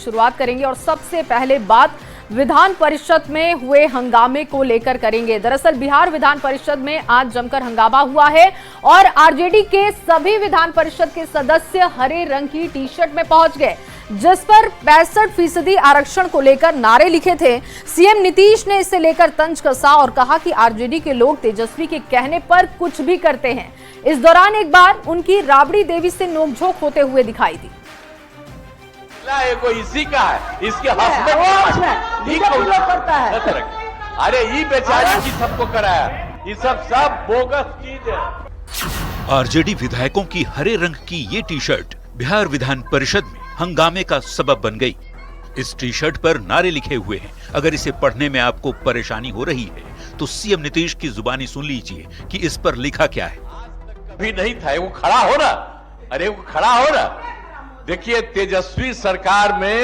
शुरुआत करेंगे और सबसे पहले बात विधान परिषद में हुए हंगामे को लेकर करेंगे। दरअसल बिहार विधान परिषद में आज जमकर हंगामा हुआ है और आरजेडी के सभी विधान परिषद के सदस्य हरे रंग की टी शर्ट में पहुंच गए, जिस पर 65% आरक्षण को लेकर नारे लिखे थे। सीएम नीतीश ने इसे लेकर तंज कसा और कहा कि आरजेडी के लोग तेजस्वी के कहने पर कुछ भी करते हैं। इस दौरान एक बार उनकी राबड़ी देवी से नोकझोंक होते हुए दिखाई दी। को इसी का है, इसके हस्बैंड करता है। अरे ये बेचारी की सबको कराया, ये सब बोगस चीज है। आरजेडी विधायकों की हरे रंग की ये टी शर्ट बिहार विधान परिषद में हंगामे का सबब बन गई। इस टी शर्ट पर नारे लिखे हुए हैं। अगर इसे पढ़ने में आपको परेशानी हो रही है तो सीएम नीतीश की जुबानी सुन लीजिए कि इस पर लिखा क्या है। कभी नहीं था, वो खड़ा हो ना, अरे वो खड़ा हो ना। देखिए, तेजस्वी सरकार में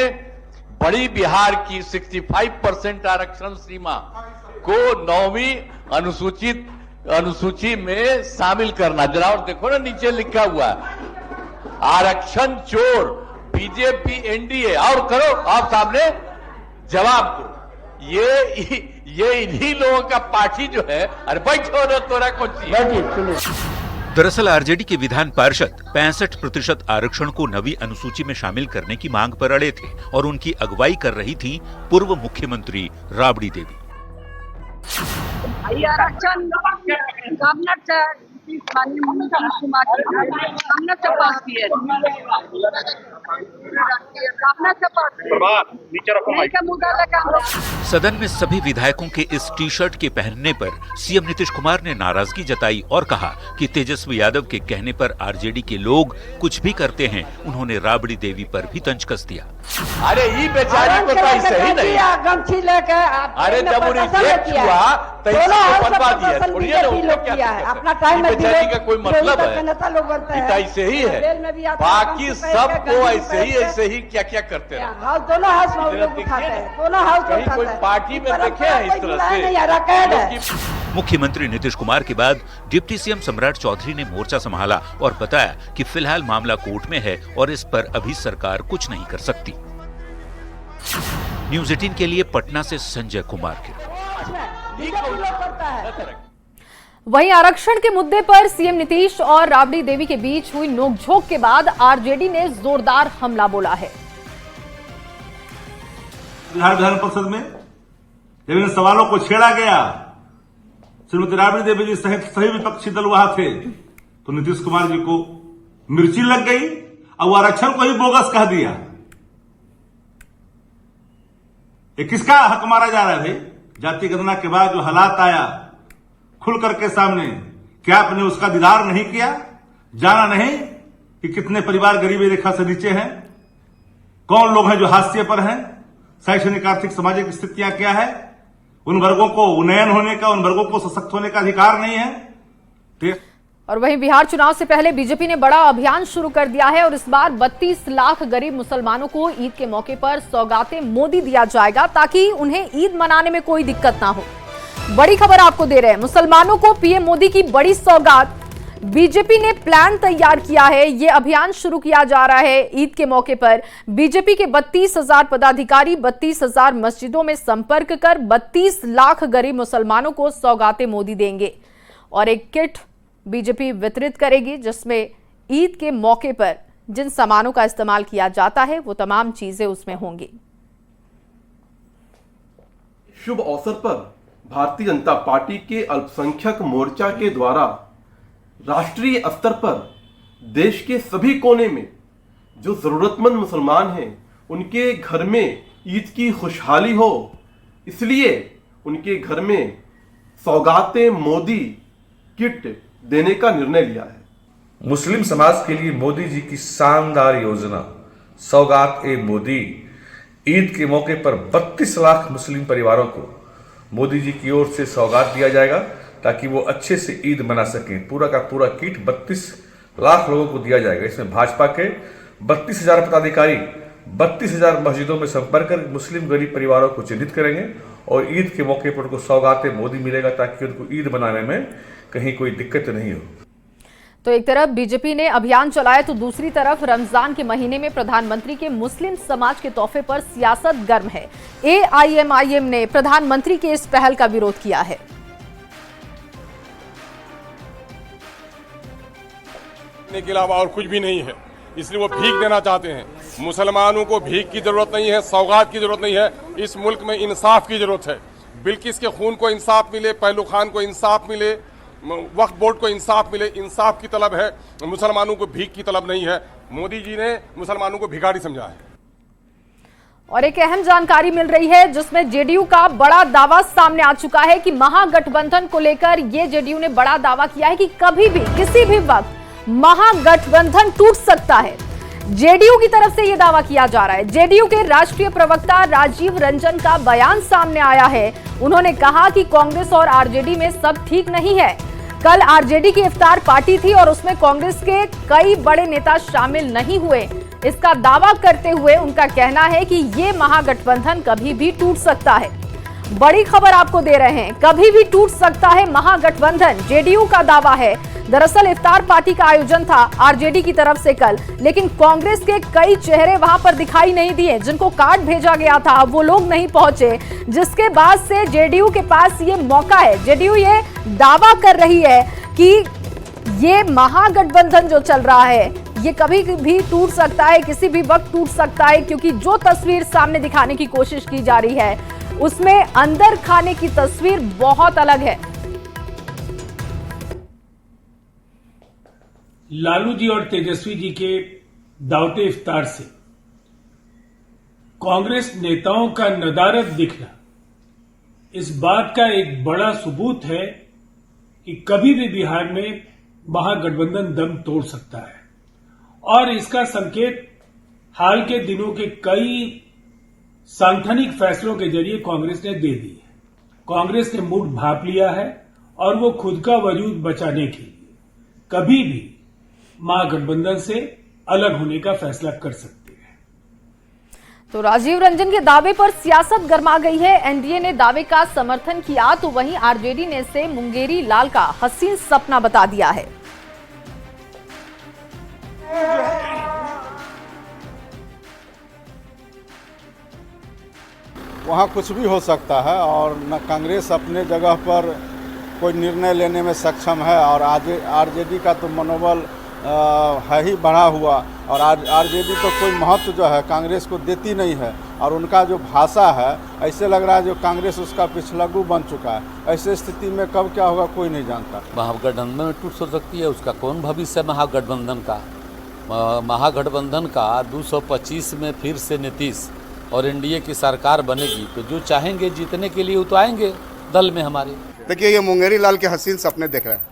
बड़ी बिहार की 65% आरक्षण सीमा को 9वीं अनुसूची में शामिल करना। जरा और देखो ना, नीचे लिखा हुआ है आरक्षण चोर बीजेपी एनडीए। और करो आप सामने जवाब दो। ये इन्हीं लोगों का पार्टी जो है। अरे बैठो ना, तोरा कुछ। दरअसल आरजेडी के विधान पार्षद 65% आरक्षण को नवी अनुसूची में शामिल करने की मांग पर अड़े थे और उनकी अगुवाई कर रही थी पूर्व मुख्यमंत्री राबड़ी देवी। आरक्षण सदन में सभी विधायकों के इस टी शर्ट के पहनने पर सीएम नीतीश कुमार ने नाराजगी जताई और कहा कि तेजस्वी यादव के कहने पर आरजेडी के लोग कुछ भी करते हैं। उन्होंने राबड़ी देवी पर भी तंज कस दिया। अरे ये बेचारी को तो सही नहीं, गमछी लेके अरे जब उन्हें रिजेक्ट हुआ तो बनवा दिया। छोड़िए ना, अपना टाइम में बेचारी का कोई मतलब है, ऐसे ही है। बाकी सबको ऐसे ही क्या क्या करते हैं। दोनों हाउस में कोई पार्टी में देखे हैं इस तरह से। मुख्यमंत्री नीतीश कुमार के बाद डिप्टी सीएम सम्राट चौधरी ने मोर्चा संभाला और बताया कि फिलहाल मामला कोर्ट में है और इस पर अभी सरकार कुछ नहीं कर सकती। न्यूज़ 18 के लिए पटना से संजय कुमार की रिपोर्ट। वहीं आरक्षण के मुद्दे पर सीएम नीतीश और राबड़ी देवी के बीच हुई नोकझोंक के बाद आरजेडी ने जोरदार हमला बोला है। बिहार विधान परिषद में जब इन सवालों को छेड़ा गया, श्रीमती राबड़ी देवी जी सहित सही विपक्षी दल वहां थे, तो नीतीश कुमार जी को मिर्ची लग गई और वो आरक्षण को ही बोगस कह दिया। ये किसका हक मारा जा रहा है भाई? जाति गणना के बाद जो हालात आया खुल करके सामने, क्या आपने उसका दीदार नहीं किया? जाना नहीं कि कितने परिवार गरीबी रेखा से नीचे हैं, कौन लोग हैं जो हाशिए पर हैं, शैक्षणिक आर्थिक सामाजिक स्थितियां क्या है, उन वर्गों को उन्नयन होने का, उन वर्गों को सशक्त होने का अधिकार नहीं है। और वहीं बिहार चुनाव से पहले बीजेपी ने बड़ा अभियान शुरू कर दिया है और इस बार 32 लाख गरीब मुसलमानों को ईद के मौके पर सौगातें मोदी दिया जाएगा ताकि उन्हें ईद मनाने में कोई दिक्कत ना हो। बड़ी खबर आपको दे रहे हैं, मुसलमानों को पीएम मोदी की बड़ी सौगात। बीजेपी ने प्लान तैयार किया है, ये अभियान शुरू किया जा रहा है ईद के मौके पर। बीजेपी के 32,000 पदाधिकारी 32,000 मस्जिदों में संपर्क कर 32 लाख गरीब मुसलमानों को सौगातें मोदी देंगे और एक किट बीजेपी वितरित करेगी जिसमें ईद के मौके पर जिन सामानों का इस्तेमाल किया जाता है वो तमाम चीजें उसमें होंगी। शुभ अवसर पर भारतीय जनता पार्टी के अल्पसंख्यक मोर्चा के द्वारा राष्ट्रीय स्तर पर देश के सभी कोने में जो जरूरतमंद मुसलमान हैं उनके घर में ईद की खुशहाली हो, इसलिए उनके घर में सौगातें मोदी किट देने का निर्णय लिया है। मुस्लिम समाज के लिए मोदी जी की शानदार योजना सौगात ए मोदी, ईद के मौके पर 32 लाख मुस्लिम परिवारों को मोदी जी की ओर से सौगात दिया जाएगा ताकि वो अच्छे से ईद मना सकें। पूरा का पूरा किट 32 लाख लोगों को दिया जाएगा। इसमें भाजपा के 32,000 पदाधिकारी 32,000 मस्जिदों में संपर्क कर मुस्लिम गरीब परिवारों को चिन्हित करेंगे और ईद के मौके पर उनको सौगातें मोदी मिलेगा ताकि उनको ईद मनाने में कहीं कोई दिक्कत नहीं हो। तो एक तरफ बीजेपी ने अभियान चलाया तो दूसरी तरफ रमजान के महीने में प्रधानमंत्री के मुस्लिम समाज के तोहफे पर सियासत गर्म है। एआईएमआईएम ने प्रधानमंत्री के इस पहल का विरोध किया है। के अलावा और कुछ भी नहीं है, इसलिए वो भीख देना चाहते हैं। मुसलमानों को भीख की जरूरत नहीं है, सौगात की जरूरत नहीं है। इस मुल्क में इंसाफ की जरूरत है। बिल्किस के खून को इंसाफ मिले, पहलू खान को इंसाफ मिले, वक्फ बोर्ड को इंसाफ मिले। इंसाफ की तलब है, मुसलमानों को भीख की तलब नहीं है। मोदी जी ने मुसलमानों को भिखारी समझा है। और एक अहम जानकारी मिल रही है जिसमें जेडीयू का बड़ा दावा सामने आ चुका है कि महागठबंधन को लेकर ये जेडीयू ने बड़ा दावा किया है कि कभी भी किसी भी वक्त महागठबंधन टूट सकता है। जेडीयू की तरफ से यह दावा किया जा रहा है। जेडीयू के राष्ट्रीय प्रवक्ता राजीव रंजन का बयान सामने आया है। उन्होंने कहा कि कांग्रेस और आरजेडी में सब ठीक नहीं है। कल आरजेडी की इफ्तार पार्टी थी और उसमें कांग्रेस के कई बड़े नेता शामिल नहीं हुए। इसका दावा करते हुए उनका कहना है कि ये महागठबंधन कभी भी टूट सकता है। बड़ी खबर आपको दे रहे हैं, कभी भी टूट सकता है महागठबंधन, जेडीयू का दावा है। दरअसल इफ्तार पार्टी का आयोजन था आरजेडी की तरफ से कल, लेकिन कांग्रेस के कई चेहरे वहां पर दिखाई नहीं दिए। जिनको कार्ड भेजा गया था वो लोग नहीं पहुंचे, जिसके बाद से जेडीयू के पास ये मौका है। जेडीयू ये दावा कर रही है कि ये महागठबंधन जो चल रहा है ये कभी भी टूट सकता है, किसी भी वक्त टूट सकता है, क्योंकि जो तस्वीर सामने दिखाने की कोशिश की जा रही है उसमें अंदर खाने की तस्वीर बहुत अलग है। लालू जी और तेजस्वी जी के दावते इफ्तार से कांग्रेस नेताओं का नदारत दिखना इस बात का एक बड़ा सबूत है कि कभी भी बिहार में महागठबंधन दम तोड़ सकता है। और इसका संकेत हाल के दिनों के कई सांगठनिक फैसलों के जरिए कांग्रेस ने दे दी है। कांग्रेस ने मूड भांप लिया है और वो खुद का वजूद बचाने के लिए कभी भी महागठबंधन से अलग होने का फैसला कर सकते हैं। तो राजीव रंजन के दावे पर सियासत गर्मा गई है। एनडीए ने दावे का समर्थन किया तो वहीं आरजेडी ने इसे मुंगेरी लाल का हसीन सपना बता दिया है। वहाँ कुछ भी हो सकता है और न कांग्रेस अपने जगह पर कोई निर्णय लेने में सक्षम है और आरजेडी का तो मनोबल है ही बढ़ा हुआ और आरजेडी तो कोई महत्व जो है कांग्रेस को देती नहीं है और उनका जो भाषा है ऐसे लग रहा है जो कांग्रेस उसका पिछलग्गू बन चुका है। ऐसे स्थिति में कब क्या होगा कोई नहीं जानता। महागठबंधन में टूट सकती है, उसका कौन भविष्य महागठबंधन का। महागठबंधन का 225 में फिर से नीतीश और एनडीए की सरकार बनेगी तो जो चाहेंगे जीतने के लिए वो तो आएंगे दल में हमारे। देखिए ये मुंगेरी लाल के हसीन सपने देख रहे हैं।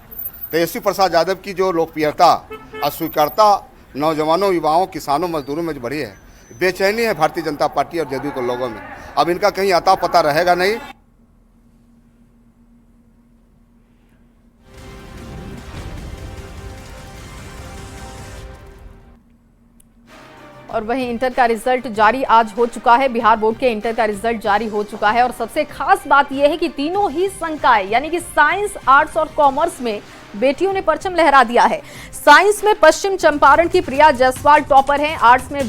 तेजस्वी प्रसाद यादव की जो लोकप्रियता अस्वीकारता नौजवानों, युवाओं, किसानों, मजदूरों में बढ़ी है, बेचैनी है भारतीय जनता पार्टी और जेडीयू के लोगों में। अब इनका कहीं अता पता रहेगा नहीं। और वहीं इंटर का रिजल्ट जारी आज हो चुका है। बिहार बोर्ड के इंटर का रिजल्ट जारी हो चुका है और सबसे खास बात यह है कि तीनों ही संकाय यानी कि साइंस, आर्ट्स और कॉमर्स में बेटियों ने परचम लहरा दिया है। साइंस में पश्चिम चंपारण की प्रिया जायसवाल टॉपर हैं, आर्ट्स में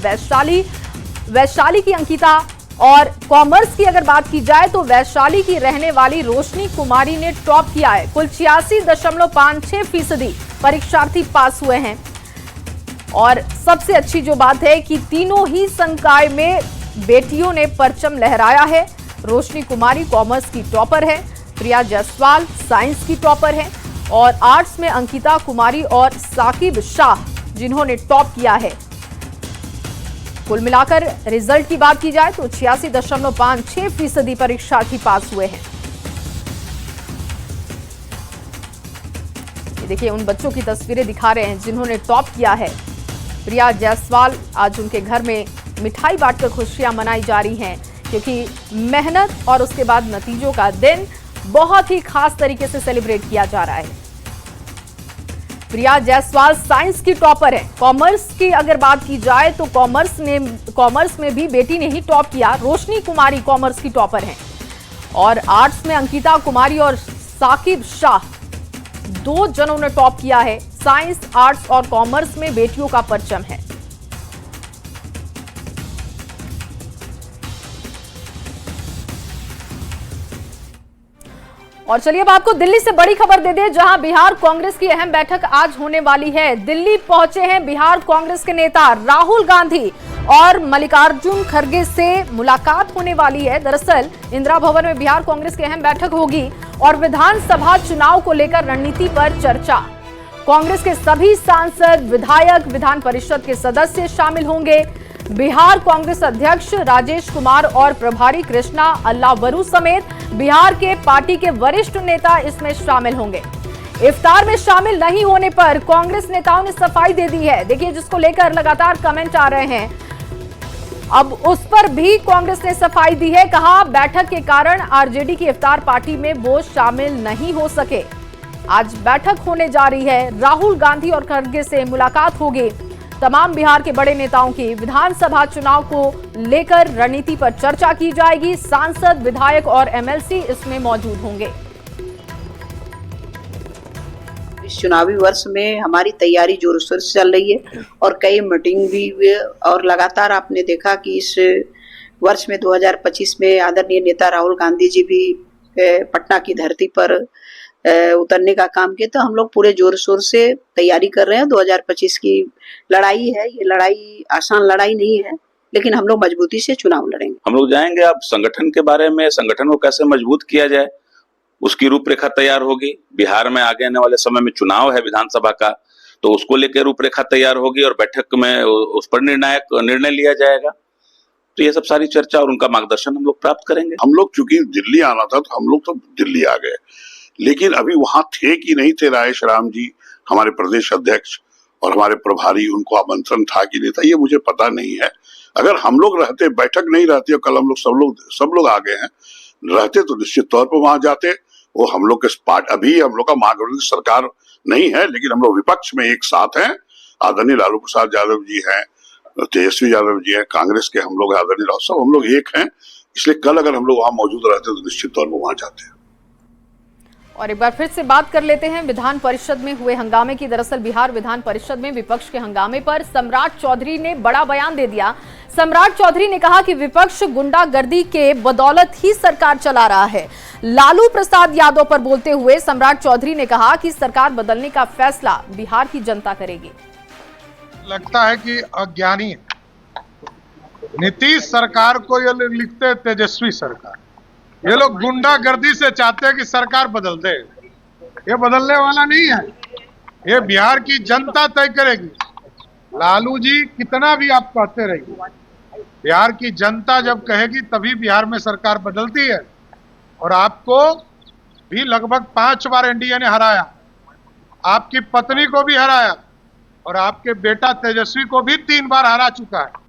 वैशाली की अंकिता और कॉमर्स की अगर बात की जाए तो वैशाली की रहने वाली रोशनी कुमारी ने टॉप किया है। कुल 86.56% परीक्षार्थी पास हुए हैं। और सबसे अच्छी जो बात है कि तीनों ही संकाय में बेटियों ने परचम लहराया है। रोशनी कुमारी कॉमर्स की टॉपर है, प्रिया जायसवाल साइंस की टॉपर है और आर्ट्स में अंकिता कुमारी और साकिब शाह जिन्होंने टॉप किया है। कुल मिलाकर रिजल्ट की बात की जाए तो 86.56% परीक्षार्थी पास हुए हैं। ये देखिए उन बच्चों की तस्वीरें दिखा रहे हैं जिन्होंने टॉप किया है। प्रिया जायसवाल आज उनके घर में मिठाई बांटकर खुशियां मनाई जा रही हैं क्योंकि मेहनत और उसके बाद नतीजों का दिन बहुत ही खास तरीके से सेलिब्रेट किया जा रहा है। प्रिया जायसवाल साइंस की टॉपर है। कॉमर्स की अगर बात की जाए तो कॉमर्स में भी बेटी ने ही टॉप किया। रोशनी कुमारी कॉमर्स की टॉपर हैं और आर्ट्स में अंकिता कुमारी और साकिब शाह 2 जनों ने टॉप किया है। साइंस, आर्ट्स और कॉमर्स में बेटियों का परचम है। और चलिए अब आपको दिल्ली से बड़ी खबर दे दें, जहां बिहार कांग्रेस की अहम बैठक आज होने वाली है। दिल्ली पहुंचे हैं बिहार कांग्रेस के नेता राहुल गांधी और मल्लिकार्जुन खड़गे से मुलाकात होने वाली है। दरअसल इंदिरा भवन में बिहार कांग्रेस की अहम बैठक होगी और विधानसभा चुनाव को लेकर रणनीति पर चर्चा। कांग्रेस के सभी सांसद, विधायक, विधान परिषद के सदस्य शामिल होंगे। बिहार कांग्रेस अध्यक्ष राजेश कुमार और प्रभारी कृष्णा अल्लावरू समेत बिहार के पार्टी के वरिष्ठ नेता इसमें शामिल होंगे। इफ्तार में शामिल नहीं होने पर कांग्रेस नेताओं ने सफाई दे दी है। देखिए, जिसको लेकर लगातार कमेंट आ रहे हैं, अब उस पर भी कांग्रेस ने सफाई दी है। कहा, बैठक के कारण आरजेडी की इफ्तार पार्टी में वो शामिल नहीं हो सके। आज बैठक होने जा रही है, राहुल गांधी और खड़गे से मुलाकात होगी। तमाम बिहार के बड़े नेताओं की विधानसभा चुनाव को लेकर रणनीति पर चर्चा की जाएगी। सांसद, विधायक और एमएलसी इसमें मौजूद होंगे। इस चुनावी वर्ष में हमारी तैयारी जोर शोर से चल रही है और कई मीटिंग भी हुई और लगातार आपने देखा कि इस वर्ष में 2025 में आदरणीय नेता राहुल गांधी जी भी पटना की धरती पर उतरने का काम किया। तो हम लोग पूरे जोर शोर से तैयारी कर रहे हैं। 2025 की लड़ाई है, ये लड़ाई आसान लड़ाई नहीं है, लेकिन हम लोग मजबूती से चुनाव लड़ेंगे। हम लोग जाएंगे अब संगठन के बारे में, संगठन को कैसे मजबूत किया जाए उसकी रूपरेखा तैयार होगी। बिहार में आगे आने वाले समय में चुनाव है विधानसभा का, तो उसको लेकर रूपरेखा तैयार होगी और बैठक में उस पर निर्णय लिया जाएगा। तो ये सब सारी चर्चा और उनका मार्गदर्शन हम लोग प्राप्त करेंगे। हम लोग चूंकि दिल्ली आना था तो हम लोग तो दिल्ली आ गए, लेकिन अभी वहां थे कि नहीं थे राजेश राम जी हमारे प्रदेश अध्यक्ष और हमारे प्रभारी, उनको आमंत्रण था कि नहीं था ये मुझे पता नहीं है। अगर हम लोग रहते, बैठक नहीं रहती और कल हम लोग सब लोग आ गए हैं रहते तो निश्चित तौर पर वहां जाते। वो हम लोग के पार्ट अभी हम लोग का महागठबंधन सरकार नहीं है, लेकिन हम लोग विपक्ष में एक साथ हैं। आदरणीय लालू प्रसाद यादव जी हैं, तेजस्वी यादव जी हैं, कांग्रेस के हम लोग आदरणीय राव साहब, हम लोग एक हैं। इसलिए कल अगर हम लोग वहां मौजूद रहते तो निश्चित तौर पर वहां जाते हैं। और एक बार फिर से बात कर लेते हैं विधान परिषद में हुए हंगामे की। दरअसल बिहार विधान परिषद में विपक्ष के हंगामे पर सम्राट चौधरी ने बड़ा बयान दे दिया। सम्राट चौधरी ने कहा कि विपक्ष गुंडागर्दी के बदौलत ही सरकार चला रहा है। लालू प्रसाद यादव पर बोलते हुए सम्राट चौधरी ने कहा कि सरकार बदलने का फैसला बिहार की जनता करेगी। लगता है कि अज्ञानी नीतीश सरकार को ये लिखते तेजस्वी सरकार, ये लोग गुंडागर्दी से चाहते हैं कि सरकार बदल दे। ये बदलने वाला नहीं है, ये बिहार की जनता तय करेगी। लालू जी कितना भी आप कहते रहिए, बिहार की जनता जब कहेगी तभी बिहार में सरकार बदलती है। और आपको भी लगभग 5 बार एनडीए ने हराया, आपकी पत्नी को भी हराया और आपके बेटा तेजस्वी को भी 3 बार हरा चुका है।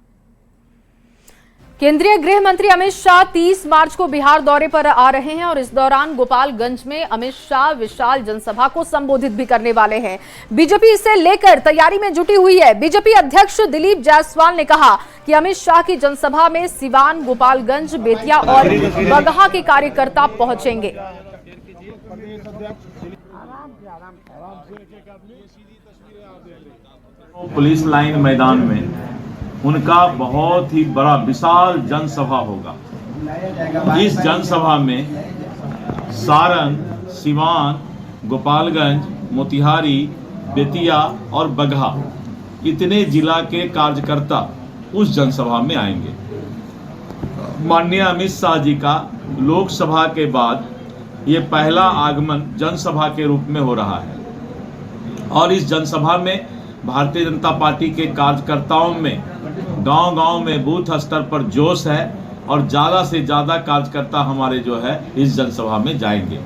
केंद्रीय गृह मंत्री अमित शाह 30 मार्च को बिहार दौरे पर आ रहे हैं और इस दौरान गोपालगंज में अमित शाह विशाल जनसभा को संबोधित भी करने वाले हैं। बीजेपी इसे लेकर तैयारी में जुटी हुई है। बीजेपी अध्यक्ष दिलीप जायसवाल ने कहा कि अमित शाह की जनसभा में सिवान, गोपालगंज, बेतिया और बगहा के कार्यकर्ता पहुंचेंगे। पुलिस लाइन मैदान में उनका बहुत ही बड़ा विशाल जनसभा होगा। इस जनसभा में सारण, सिवान, गोपालगंज, मोतिहारी, बेतिया और बगहा इतने जिला के कार्यकर्ता उस जनसभा में आएंगे। माननीय अमित शाह जी का लोकसभा के बाद ये पहला आगमन जनसभा के रूप में हो रहा है और इस जनसभा में भारतीय जनता पार्टी के कार्यकर्ताओं में गांव-गांव में बूथ स्तर पर जोश है और ज्यादा से ज्यादा कार्यकर्ता हमारे जो है इस जनसभा में जाएंगे।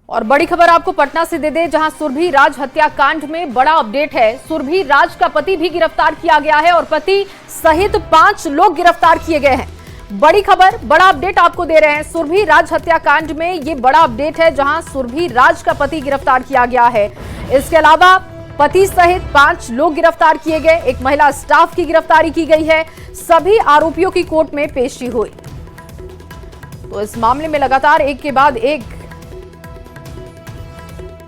और बड़ी खबर आपको पटना से दे दे, जहां सुरभि राज हत्याकांड में बड़ा अपडेट है। सुरभि राज का पति भी गिरफ्तार किया गया है और पति सहित 5 लोग गिरफ्तार किए गए हैं। बड़ी खबर, बड़ा अपडेट आपको दे रहे हैं। सुरभि राज हत्याकांड में ये बड़ा अपडेट है, जहां सुरभि राज का पति गिरफ्तार किया गया है। इसके अलावा पति सहित 5 लोग गिरफ्तार किए गए। एक महिला स्टाफ की गिरफ्तारी की गई है। सभी आरोपियों की कोर्ट में पेशी हुई। तो इस मामले में लगातार एक के बाद एक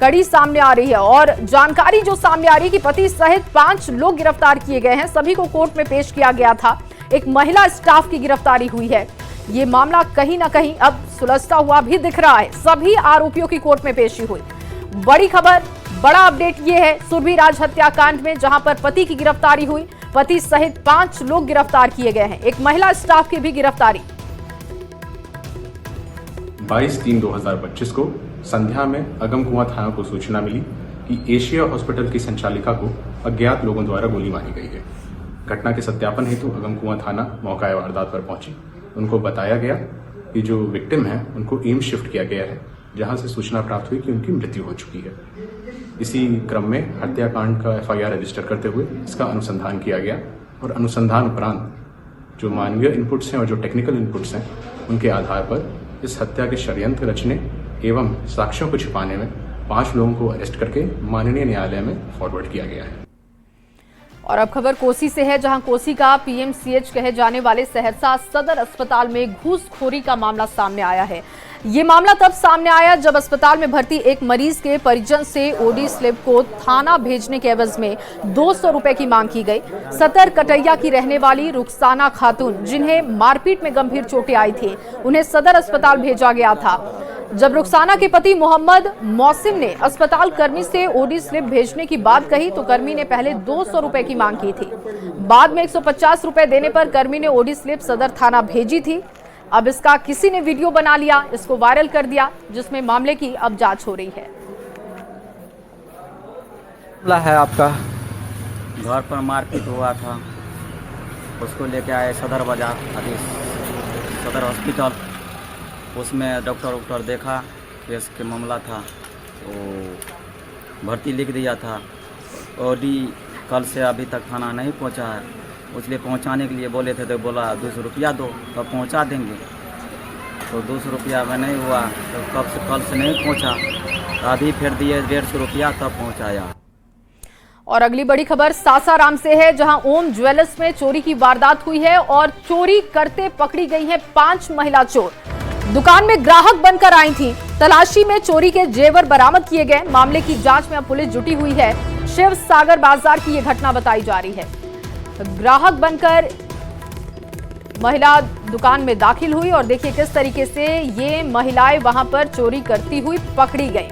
कड़ी सामने आ रही है और जानकारी जो सामने आ रही है कि पति सहित 5 लोग गिरफ्तार किए गए हैं। सभी को कोर्ट में पेश किया गया था। एक महिला स्टाफ की गिरफ्तारी हुई है। ये मामला कहीं ना कहीं अब सुलझता हुआ भी दिख रहा है। सभी आरोपियों की कोर्ट में पेशी हुई। बड़ी खबर, बड़ा अपडेट ये है सुरभि राज हत्याकांड में, जहां पर पति की गिरफ्तारी हुई। पति सहित 5 लोग गिरफ्तार किए गए हैं। एक महिला स्टाफ की भी गिरफ्तारी। 22/3/2025 को संध्या में अगमकुआं थाना को सूचना मिली कि एशिया हॉस्पिटल की संचालिका को अज्ञात लोगों द्वारा गोली मारी गई है। घटना के सत्यापन हेतु अगमकुआं थाना मौका वारदात पर पहुंची। उनको बताया गया कि जो विक्टिम है उनको एम्स शिफ्ट किया गया है, जहां से सूचना प्राप्त हुई कि उनकी मृत्यु हो चुकी है। इसी क्रम में हत्याकांड का FIR रजिस्टर करते हुए इसका अनुसंधान किया गया और अनुसंधान उपरांत जो मानवीय इनपुट्स हैं और जो टेक्निकल इनपुट्स हैं उनके आधार पर इस हत्या के षड्यंत्र रचने एवं साक्ष्यों को छिपाने में 5 लोगों को अरेस्ट करके माननीय न्यायालय में फॉरवर्ड किया गया है। और अब खबर कोसी से है, जहां कोसी का PMCH कहे जाने वाले सहरसा सदर अस्पताल में घूसखोरी का मामला सामने आया है। ये मामला तब सामने आया जब अस्पताल में भर्ती एक मरीज के परिजन से OD स्लिप को थाना भेजने के एवज में 200 रुपए की मांग की गई। सतर कटैया की रहने वाली रुखसाना खातून, जिन्हें मारपीट में गंभीर चोटें आई थी, उन्हें सदर अस्पताल भेजा गया था। जब रुखसाना के पति मोहम्मद मौसिम ने अस्पताल कर्मी से OD स्लिप भेजने की बात कही तो कर्मी ने पहले 200 रुपए की मांग की थी। बाद में 150 रुपए देने पर कर्मी ने OD स्लिप सदर थाना भेजी थी। अब इसका किसी ने वीडियो बना लिया, इसको वायरल कर दिया, जिसमें मामले की अब जांच हो रही है। है आपका घर पर मारपीट हुआ था, उसको लेके आए सदर बाजार, अभी सदर हॉस्पिटल। उसमें डॉक्टर देखा, केस के मामला था, तो भर्ती लिख दिया था। OD कल से अभी तक थाना नहीं पहुंचा है, इसलिए पहुंचाने के लिए बोले थे तो बोला 200 रुपया दो तो पहुंचा देंगे। तो 200 रुपया में नहीं हुआ तो कल से नहीं पहुंचा, अभी फिर दिए 150 रुपया तब पहुंचाया। और अगली बड़ी खबर सासाराम से है, जहां ओम ज्वेलर्स में चोरी की वारदात हुई है और चोरी करते पकड़ी गई हैं 5 महिला चोर। दुकान में ग्राहक बनकर आई थी। तलाशी में चोरी के जेवर बरामद किए गए। मामले की जांच में अब पुलिस जुटी हुई है। शिव सागर बाजार की यह घटना बताई जा रही है। ग्राहक बनकर महिला दुकान में दाखिल हुई और देखिए किस तरीके से ये महिलाएं वहां पर चोरी करती हुई पकड़ी गई।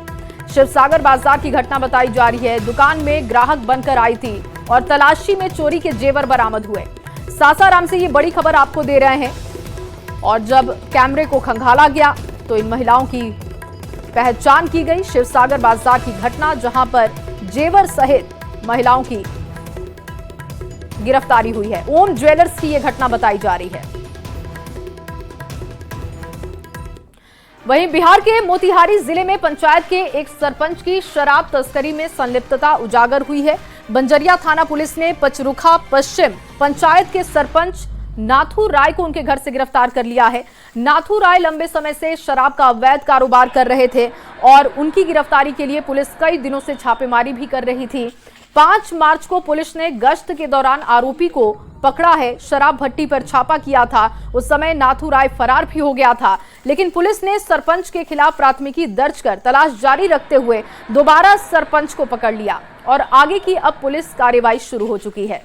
शिवसागर बाजार की घटना बताई जा रही है। दुकान में ग्राहक बनकर आई थी और तलाशी में चोरी के जेवर बरामद हुए। सासाराम से ये बड़ी खबर आपको दे रहे हैं। और जब कैमरे को खंगाला गया तो इन महिलाओं की पहचान की गई। शिवसागर बाजार की घटना, जहां पर जेवर सहित महिलाओं की गिरफ्तारी हुई है। ओम ज्वेलर्स की यह घटना बताई जा रही है। वहीं बिहार के मोतिहारी जिले में पंचायत के एक सरपंच की शराब तस्करी में संलिप्तता उजागर हुई है। बंजरिया थाना पुलिस ने पचरुखा पश्चिम पंचायत के सरपंच नाथू राय को उनके घर से गिरफ्तार कर लिया है। नाथू राय लंबे समय से शराब का अवैध कारोबार कर रहे थे और उनकी गिरफ्तारी के लिए पुलिस कई दिनों से छापेमारी भी कर रही थी। 5 मार्च को पुलिस ने गश्त के दौरान आरोपी को पकड़ा है। शराब भट्टी पर छापा किया था। उस समय नाथू राय फरार भी हो गया था, लेकिन पुलिस ने सरपंच के खिलाफ प्राथमिकी दर्ज कर तलाश जारी रखते हुए दोबारा सरपंच को पकड़ लिया और आगे की अब पुलिस कार्रवाई शुरू हो चुकी है।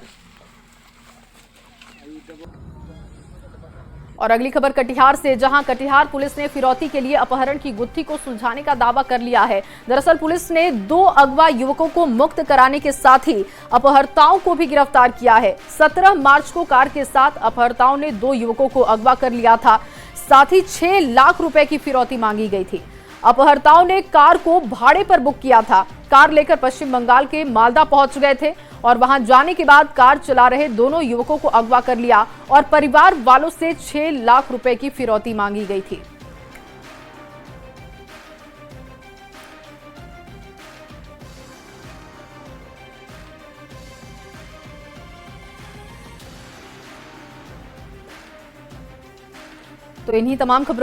और अगली खबर कटिहार से, जहां कटिहार पुलिस ने फिरौती के लिए अपहरण की गुत्थी को सुलझाने का दावा कर लिया है। दरअसल पुलिस ने 2 अगवा युवकों को मुक्त कराने के साथ ही अपहर्ताओं को भी गिरफ्तार किया है। 17 मार्च को कार के साथ अपहर्ताओं ने 2 युवकों को अगवा कर लिया था। साथ ही 6 लाख रुपए की फिरौती मांगी गई थी। अपहर्ताओं ने कार को भाड़े पर बुक किया था। कार लेकर पश्चिम बंगाल के मालदा पहुंच गए थे और वहां जाने के बाद कार चला रहे दोनों युवकों को अगवा कर लिया और परिवार वालों से 6 लाख रुपए की फिरौती मांगी गई थी। तो इन्हीं तमाम खबरों